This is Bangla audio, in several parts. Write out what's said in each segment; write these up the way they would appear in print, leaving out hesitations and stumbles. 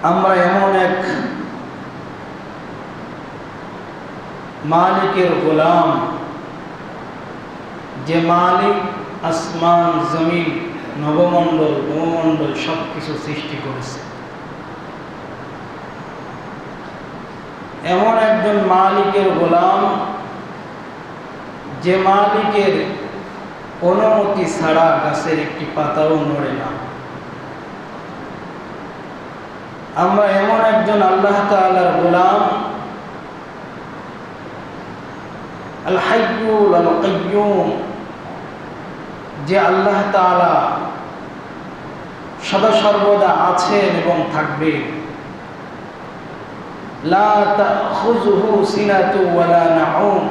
আমরা এমন এক মালিকের গোলাম, যে মালিক আসমান জমিন নবমণ্ডল ভূমণ্ডল সব কিছু সৃষ্টি করেছে। এমন একজন মালিকের গোলাম, যে মালিকের অনুমতি ছাড়া গাছের একটি পাতাও নড়ে না। আমরা এমন একজন আল্লাহ তাআলার গোলাম, আল হাইয়ুল আল কাইয়্যুম, যে আল্লাহ তাআলা সদা সর্বদা আছেন এবং থাকবেন। লা তাখুযুহু সিনাতু ওয়ালা নাউম,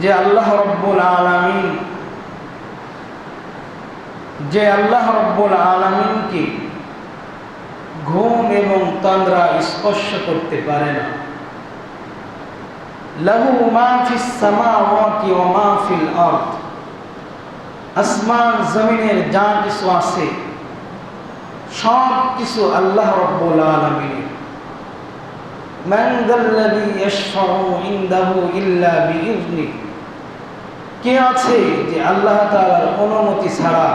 যে আল্লাহ রাব্বুল আলামিন, যে আল্লাহ রাব্বুল আলামিনকে ঘুম এবং তন্দ্রা স্পর্শ করতে পারে না। লাহু মা ফিস সামাওয়াতি ওয়া মা ফিল আরদ, আসমান জমিনের যা কিছু আছে সব কিছু আল্লাহ রাব্বুল আলামিনের। মান যাল্লাযী ইয়াশফাউ ইনদাহু ইল্লা বিইذনি, কে আছে যে আল্লাহ তাআলার অনুমতি ছাড়া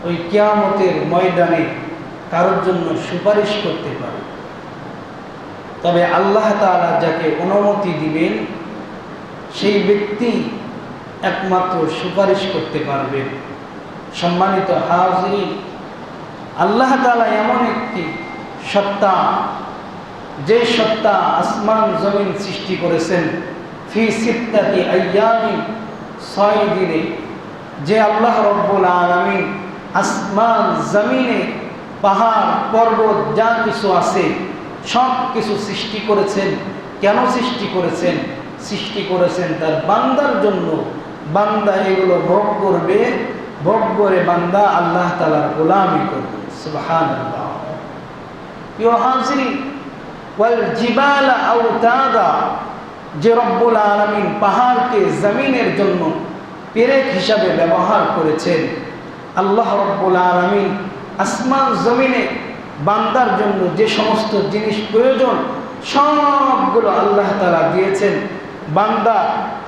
ওই কিয়ামতের ময়দানে কারোর জন্য সুপারিশ করতে পারে? তবে আল্লাহ তাআলা যাকে অনুমতি দিবেন সেই ব্যক্তি একমাত্র সুপারিশ করতে পারবেন। সম্মানিত হাজিরিন, আল্লাহ তাআলা এমন একটি সত্তা, যে সত্তা আসমান জমিন সৃষ্টি করেছেন ফি সিত্তাতি আইয়ামিন, 6 দিনে। যে আল্লাহ রাব্বুল আলামিন আসমান জমিনে পাহাড় পর্বত যা কিছু আছে সব কিছু সৃষ্টি করেছেন। কেন সৃষ্টি করেছেন? সৃষ্টি করেছেন তার বান্দার জন্য। বান্দা এগুলো ভোগ করবে, ভোগ করে বান্দা আল্লাহ তাআলার গোলামি করবে। সুবহানাল্লাহ। প্রিয় হাজিরিন, ওয়াল জিবালা আওতাদা, যে রব্বুল আলামিন পাহাড়কে জমিনের জন্য পেরেক হিসাবে ব্যবহার করেছেন। আল্লাহ রব্বুল আলামিন আসমান জমিনে বান্দার জন্য যে সমস্ত জিনিস প্রয়োজন সবগুলো আল্লাহ তাআলা দিয়েছেন। বান্দা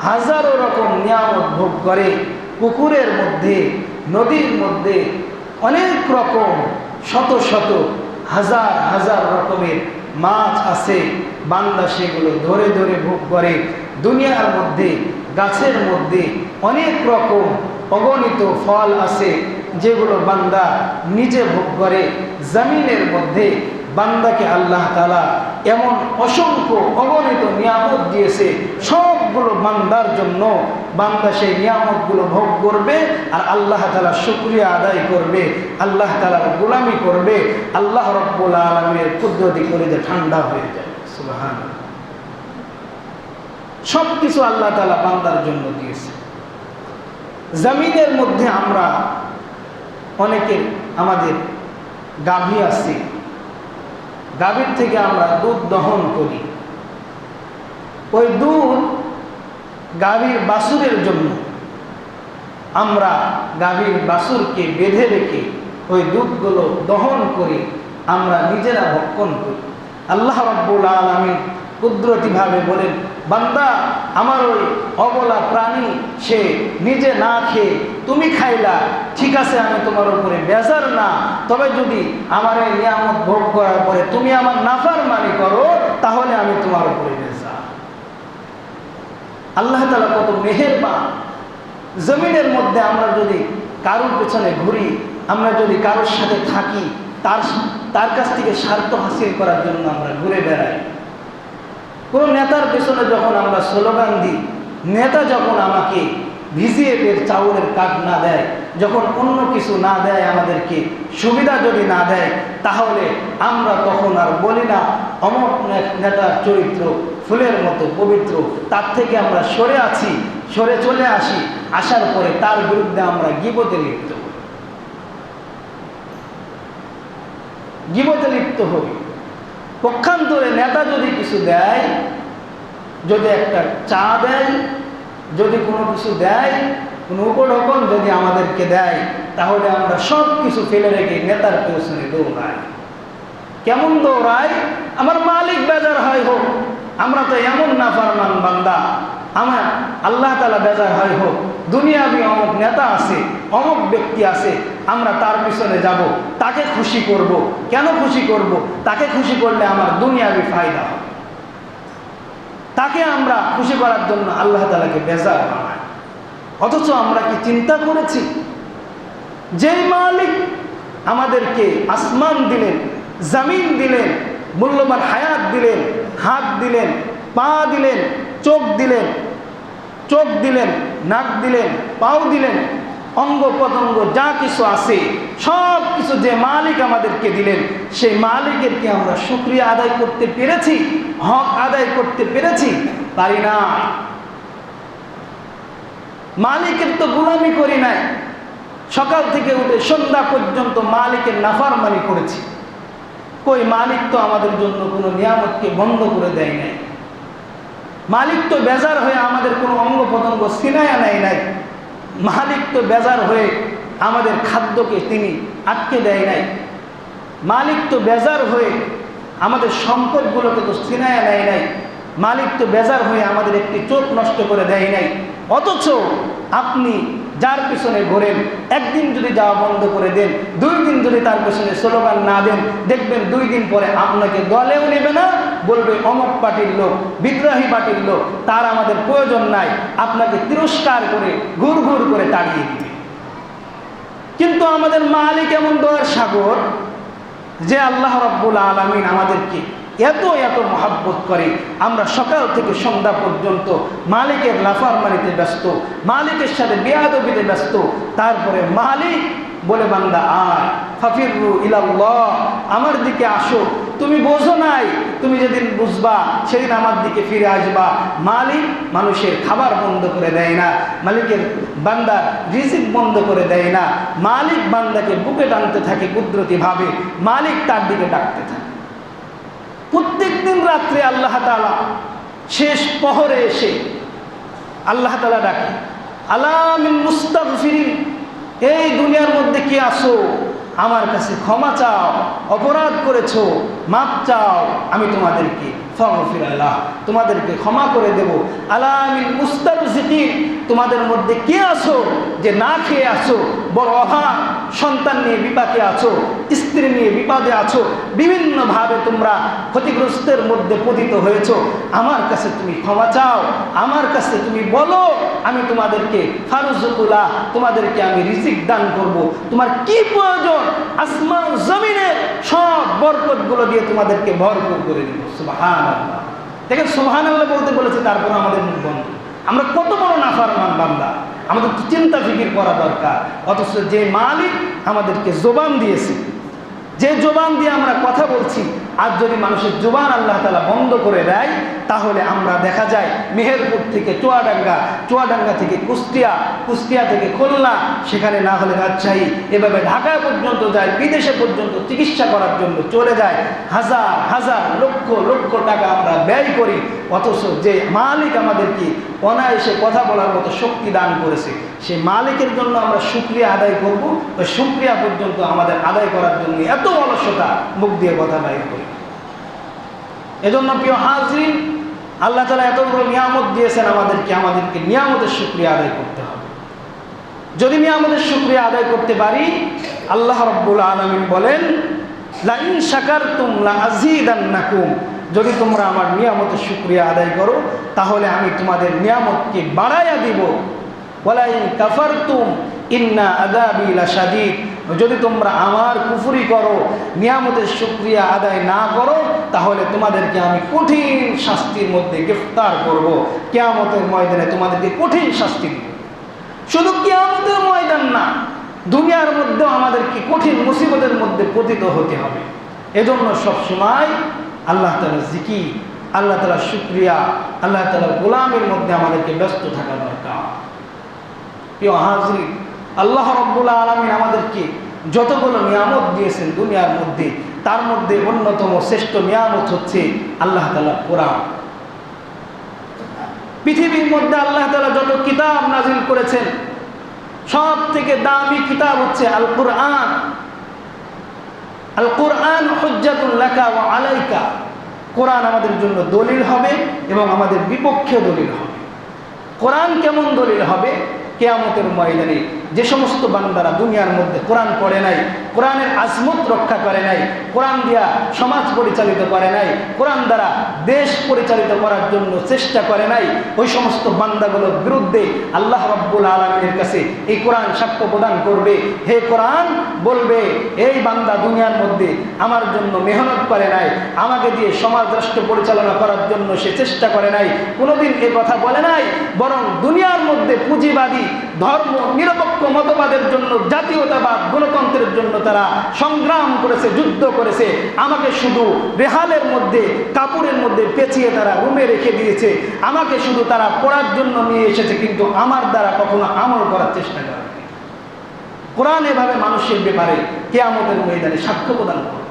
হাজারো রকম নিয়ামত ভোগ করে। পুকুরের মধ্যে, নদীর মধ্যে অনেক রকম শত শত হাজার হাজার রকমের মাছ আছে। বান্দা সেগুলো ধরে ধরে ভোগ করে। দুনিয়ার মধ্যে গাছের মধ্যে অনেক রকম অগণিত ফল আছে যেগুলো বান্দা নিজে ভোগ করে। জমিনের মধ্যে বান্দাকে আল্লাহ তাআলা এমন অসংখ্য অগণিত নিয়ামত দিয়েছে, সবগুলো বান্দার জন্য। বান্দা সেই নিয়ামতগুলো ভোগ করবে আর আল্লাহ তাআলা শুকরিয়া আদায় করবে, আল্লাহ তাআলার গোলামি করবে। আল্লাহ রাব্বুল আলামিনের কুদরতি করে যে ঠান্ডা হয়ে যায়। সুবহানাল্লাহ। সব কিছু আল্লাহ তাআলা বান্দার জন্য দিয়েছে। জমিনের মধ্যে আমরা অনেকের আমাদের গাভী আছে, গাভীর থেকে আমরা দুধ দহন করি। ওই দুধ গাভীর বাছুরের জন্য আমরা গাভীর বাছুরকে বেঁধে রেখে ওই দুধগুলো দহন করে আমরা নিজেরা ভক্ষণ করি। আল্লাহ রাব্বুল আলামিন কুদরতিভাবে বলেন, বান্দা আমার ওই অবলা প্রাণী সে নিজে না খেয়ে তুমি খাইলা, ঠিক আছে, আমি তোমার উপরে বেজার না। তবে যদি আমার এই নিয়ামত ভোগ করার পরে তুমি আমার নাফরমানি করো তাহলে আমি তোমার উপরে বেজার। আল্লাহ তাআলা কত মেহেরবান। জমিনের মধ্যে আমরা যদি কারোর পেছনে ঘুরি, আমরা যদি কারোর সাথে থাকি, তার কাছ থেকে স্বার্থ হাসিল করার জন্য আমরা ঘুরে বেড়াই। কোনো নেতার পেছনে যখন আমরা স্লোগান দিই, নেতা যখন আমাকে ভিজিএফের চাউলের কার্ড না দেয়, যখন অন্য কিছু না দেয়, আমাদেরকে সুবিধা যদি না দেয়, তাহলে আমরা তখন আর বলি না অমুক নেতার চরিত্র ফুলের মতো পবিত্র, তার থেকে আমরা সরে চলে আসি। আসার পরে তার বিরুদ্ধে আমরা গীবতে লিপ্ত হই। পক্ষান্তরে নেতা যদি কিছু দেয়, যদি একটা চা দেয়, যদি কোনো কিছু দেয়, কোনো উপঢৌকন যদি আমাদেরকে দেয়, তাহলে আমরা সব কিছু ফেলে রেখে নেতার পেছনে দৌড়াই। কেমন দৌড়াই? আমার মালিক বেজার হয় হোক, আমরা তো এমন নাফরমান বান্দা, আমার আল্লাহ তাআলা বেজার হয় হোক, দুনিয়াবি অমুক নেতা আছে, অমুক ব্যক্তি আছে, আমরা তার পিছনে যাব, তাকে খুশি করব। কেন খুশি করব? তাকে খুশি করলে আমার দুনিয়াবি ফায়দা হবে। তাকে আমরা খুশি করার জন্য আল্লাহ তাআলাকে বেজার বানাই। অথচ আমরা কি চিন্তা করেছি, যে মালিক আমাদেরকে আসমান দিলেন, জমিন দিলেন, মূল্যবান হায়াত দিলেন, হাত দিলেন, পা দিলেন, চোখ দিলেন, নাক দিলেন, পাও দিলেন, অঙ্গ প্রত্যঙ্গ যা কিছু আছে সব কিছু যে মালিক আমাদেরকে দিলেন, সেই মালিকের কি আমরা শুকরিয়া আদায় করতে পেরেছি? হক আদায় করতে পেরেছি? পারি না। মালিকের তো গোলামি করি নাই, সকাল থেকে উঠে সন্ধ্যা পর্যন্ত মালিকের নাফরমানি করেছি। কই মালিক তো আমাদের জন্য কোনো নিয়ামতকে বন্ধ করে দেয় নাই। মালিক তো বেজার হয়ে আমাদের কোনো অঙ্গ প্রত্যঙ্গ ছিনায়া নেয় নাই। মালিক তো বেজার হয়ে আমাদের খাদ্যকে তিনি আটকে দেয় নাই। মালিক তো বেজার হয়ে আমাদের সম্পদগুলোকে তো ছিনায়া নেয় নাই। মালিক তো বেজার হয়ে আমাদের একটি চোখ নষ্ট করে দেয় নাই। অথচ আপনি যার পিছনে ঘোরেন, একদিন যদি যাওয়া বন্ধ করে দেন, 2 দিন যদি তার পিছনে স্লোগান না দেন, দেখবেন 2 দিন পরে আপনাকে দলেও নেবে না, বলবে অমুক পার্টির লোক, বিদ্রোহী পার্টির লোক, তার আমাদের প্রয়োজন নাই, আপনাকে তিরস্কার করে ঘুর ঘুর করে তাড়িয়ে দিবে। কিন্তু আমাদের মালিক এমন দয়ার সাগর যে আল্লাহ রাব্বুল আলামিন আমাদেরকে এত এত মহাব্বত করে, আমরা সকাল থেকে সন্ধ্যা পর্যন্ত মালিকের নাফরমানিতে ব্যস্ত, মালিকের সাথে বেয়াদবিতে ব্যস্ত। তারপরে মালিক বলে, বান্দা আয়, ফাফিরু ইলাল্লাহ, আমার দিকে আসো। তুমি বোঝো নাই, তুমি যেদিন বুঝবা সেদিন আমার দিকে ফিরে আসবা। মালিক মানুষের খাবার বন্ধ করে দেয় না, মালিকের বান্দার রিজিক বন্ধ করে দেয় না। মালিক বান্দাকে বুকে টানতে থাকে কুদরতিভাবে, মালিক তার দিকে ডাকতে থাকে। প্রত্যেক দিন রাত্রে আল্লাহ তাআলা শেষ প্রহরে এসে আল্লাহ তাআলা ডাকে, আলা মিন মুস্তাগফিরিন, এই দুনিয়ার মধ্যে কি আসো, আমার কাছে ক্ষমা চাও, অপরাধ করেছো, মাপ চাও, আমি তোমাদেরকে ফাগফির আল্লাহ, তোমাদেরকে ক্ষমা করে দেব। আলা মিন মুস্তারজিকিন, তোমাদের মধ্যে কে আছো যে না খেয়ে আছো, বড় অভাব, সন্তান নিয়ে বিপাকে আছো, স্ত্রী নিয়ে বিপদে আছো, বিভিন্নভাবে তোমরা ক্ষতিগ্রস্তের মধ্যে পতিত হয়েছো, আমার কাছে তুমি ক্ষমা চাও, আমার কাছে তুমি বলো, আমি তোমাদেরকে ফারুজুকুল্লাহ, তোমাদেরকে আমি রিজিক দান করব। তোমার কি প্রয়োজন, আসমান জমিনের সব বরকতগুলো দিয়ে তোমাদেরকে ভরপুর করে দিব। সুবহানাল্লাহ। দেখেন, সুবহানাল্লাহ বলতে বলেছে, তারপর আমাদের মুখ বন্ধ। আমরা কত বড় নাফরমান বান্দা, আমাদের তো চিন্তা ফিকির করা দরকার। অথচ যে মালিক আমাদেরকে জবান দিয়েছে, যে জবান দিয়ে আমরা কথা বলছি, আর যদি মানুষের জবান আল্লাহ তাআলা বন্ধ করে দেয়, তাহলে আমরা দেখা যায় মেহেরপুর থেকে চুয়াডাঙ্গা, চুয়াডাঙ্গা থেকে কুষ্টিয়া, কুষ্টিয়া থেকে খুলনা, সেখানে না হলে রাজশাহী, এভাবে ঢাকা পর্যন্ত যায়, বিদেশে পর্যন্ত চিকিৎসা করার জন্য চলে যায়। হাজার হাজার লক্ষ লক্ষ টাকা আমরা ব্যয় করি। অথচ যে মালিক আমাদেরকে অনায়াসে কথা বলার মতো শক্তি দান করেছে, সেই মালিকের জন্য আমরা শুকরিয়া আদায় করব। ওই শুকরিয়া পর্যন্ত আমাদের আদায় করার জন্য এত অলসতা, মুখ দিয়ে কথা বাইর করি। এজন্য প্রিয় হাজরিন, আল্লাহ তাআলা এত বড় নিয়ামত দিয়েছেন আমাদেরকে নিয়ামতের শুকরিয়া আদায় করতে হবে। যদি নিয়ামতের শুকরিয়া আদায় করতে পারি, আল্লাহ রাব্বুল আলামিন বলেন, লা ইন শাকারতুম লা আযীদান্নাকুম, যদি তোমরা আমার নিয়ামতের শুকরিয়া আদায় করো, তাহলে আমি তোমাদের নিয়ামতকে বাড়াইয়া দিব। ওয়ালা ইন কাফারতুম ইন্না আযাবি লাশাদীদ, যদি তোমরা আমার কুফরি করো, নিয়ামতের শুকরিয়া আদায় না করো, তাহলে তোমাদেরকে আমি কঠিন শাস্তির মধ্যে গ্রেফতার করব। কিয়ামতের ময়দানে তোমাদেরকে কঠিন শাস্তি দিব। শুধু কিয়ামতের ময়দান না, দুনিয়ার মধ্যেও আমাদেরকে কঠিন মুসিবতের মধ্যে পতিত হতে হবে। এজন্য সবসময় আল্লাহ তাআলার জিকির, আল্লাহ তাআলার শুকরিয়া, আল্লাহ তাআলার গোলামের মধ্যে আমাদেরকে ব্যস্ত থাকা দরকার। প্রিয় হাজরিন, আল্লাহ রাব্বুল আলামিন আমাদেরকে যতগুলো নিয়ামত দিয়েছেন দুনিয়ার মধ্যে, তার মধ্যে অন্যতম শ্রেষ্ঠ নিয়ামত হচ্ছে আল্লাহ তাআলার কোরআন। পৃথিবীর মধ্যে আল্লাহ তাআলা যত কিতাব নাজিল করেছেন, সব থেকে দামি কিতাব হচ্ছে আল কুরআন। আল কুরআন হুজ্জাতুল লাকা ওয়া আলাইকা। কোরআন আমাদের জন্য দলিল হবে এবং আমাদের বিপক্ষে দলিল হবে। কোরআন কেমন দলিল হবে? কিয়ামতের ময়দানে যে সমস্ত বান্দারা দুনিয়ার মধ্যে কোরআন পড়ে নাই, কোরআনের আজমত রক্ষা করে নাই, কোরআন দিয়া সমাজ পরিচালিত করে নাই, কোরআন দ্বারা দেশ পরিচালিত করার জন্য চেষ্টা করে নাই, ওই সমস্ত বান্দাগুলোর বিরুদ্ধে আল্লাহ রাব্বুল আলামিনের কাছে এই কোরআন সাক্ষ্য প্রদান করবে। হে কোরআন বলবে, এই বান্দা দুনিয়ার মধ্যে আমার জন্য মেহনত করে নাই, আমাকে দিয়ে সমাজ রাষ্ট্র পরিচালনা করার জন্য সে চেষ্টা করে নাই, কোনোদিন এ কথা বলে নাই, বরং দুনিয়ার মধ্যে পুঁজিবাদী ধর্ম নিরপেক্ষ মতবাদের জন্য, জাতীয়তাবাদ গণতন্ত্রের জন্য তারা সংগ্রাম করেছে, যুদ্ধ করেছে। আমাকে শুধু রেহালের মধ্যে, কাপড়ের মধ্যে পেঁচিয়ে তারা রুমে রেখে দিয়েছে, আমাকে শুধু তারা পড়ার জন্য নিয়ে এসেছে, কিন্তু আমার দ্বারা কখনো আমল করার চেষ্টা করে। কোরআন এভাবে মানুষের ব্যাপারে কিয়ামতের ময়দানে সাক্ষ্য প্রদান করবে,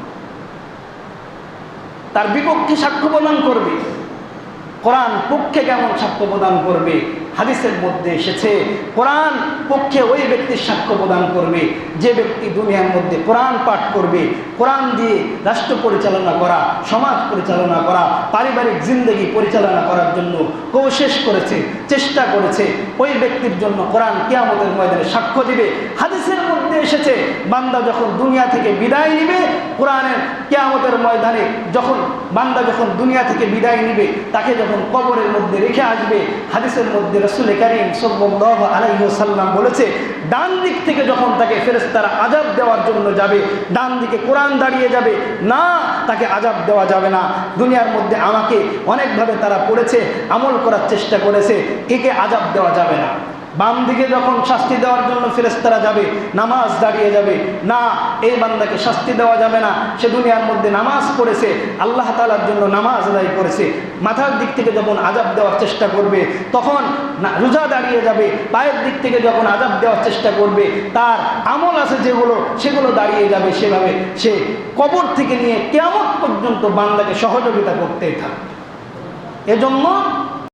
তার বিপক্ষে সাক্ষ্য প্রদান করবে। কোরআন পক্ষে কেমন সাক্ষ্য প্রদান করবে? হাদিসের মধ্যে এসেছে কোরআন পক্ষে ওই ব্যক্তির সাক্ষ্য প্রদান করবে যে ব্যক্তি দুনিয়ার মধ্যে কোরআন পাঠ করবে, কোরআন দিয়ে রাষ্ট্র পরিচালনা করা, সমাজ পরিচালনা করা, পারিবারিক জিন্দগি পরিচালনা করার জন্য কোশিশ করেছে, চেষ্টা করেছে। ওই ব্যক্তির জন্য কোরআন কিয়ামতের ময়দানে সাক্ষ্য দিবে। হাদিসের মধ্যে এসেছে বান্দা যখন দুনিয়া থেকে বিদায় নিবে, কোরআনের কিয়ামতের ময়দানে যখন বান্দা যখন দুনিয়া থেকে বিদায় নিবে, তাকে যখন কবরের মধ্যে রেখে আসবে, হাদিসের মধ্যে রাসূল কারীম সাল্লাল্লাহু আলাইহি ওয়াসাল্লাম বলেছে, ডান দিক থেকে যখন তাকে ফেরেশতারা আযাব দেওয়ার জন্য যাবে, ডান দিকে কোরআন দাঁড়িয়ে যাবে, না তাকে আযাব দেওয়া যাবে না। দুনিয়ার মধ্যে আমাকে অনেকভাবে তারা পড়েছে, আমল করার চেষ্টা করেছে, একে আযাব দেওয়া যাবে না। বাম দিকে যখন শাস্তি দেওয়ার জন্য ফেরেশতারা যাবে, নামাজ দাঁড়িয়ে যাবে, না এই বান্দাকে শাস্তি দেওয়া যাবে না, সে দুনিয়ার মধ্যে নামাজ পড়েছে, আল্লাহ তাআলার জন্য নামাজ আদায় করেছে। মাথার দিক থেকে যখন আযাব দেওয়ার চেষ্টা করবে, তখন রোজা দাঁড়িয়ে যাবে। পায়ের দিক থেকে যখন আযাব দেওয়ার চেষ্টা করবে, তার আমল আছে যেগুলো, সেগুলো দাঁড়িয়ে যাবে। সেভাবে সে কবর থেকে নিয়ে কিয়ামত পর্যন্ত বান্দাকে সহযোগিতা করতেই থাকবে। এজন্য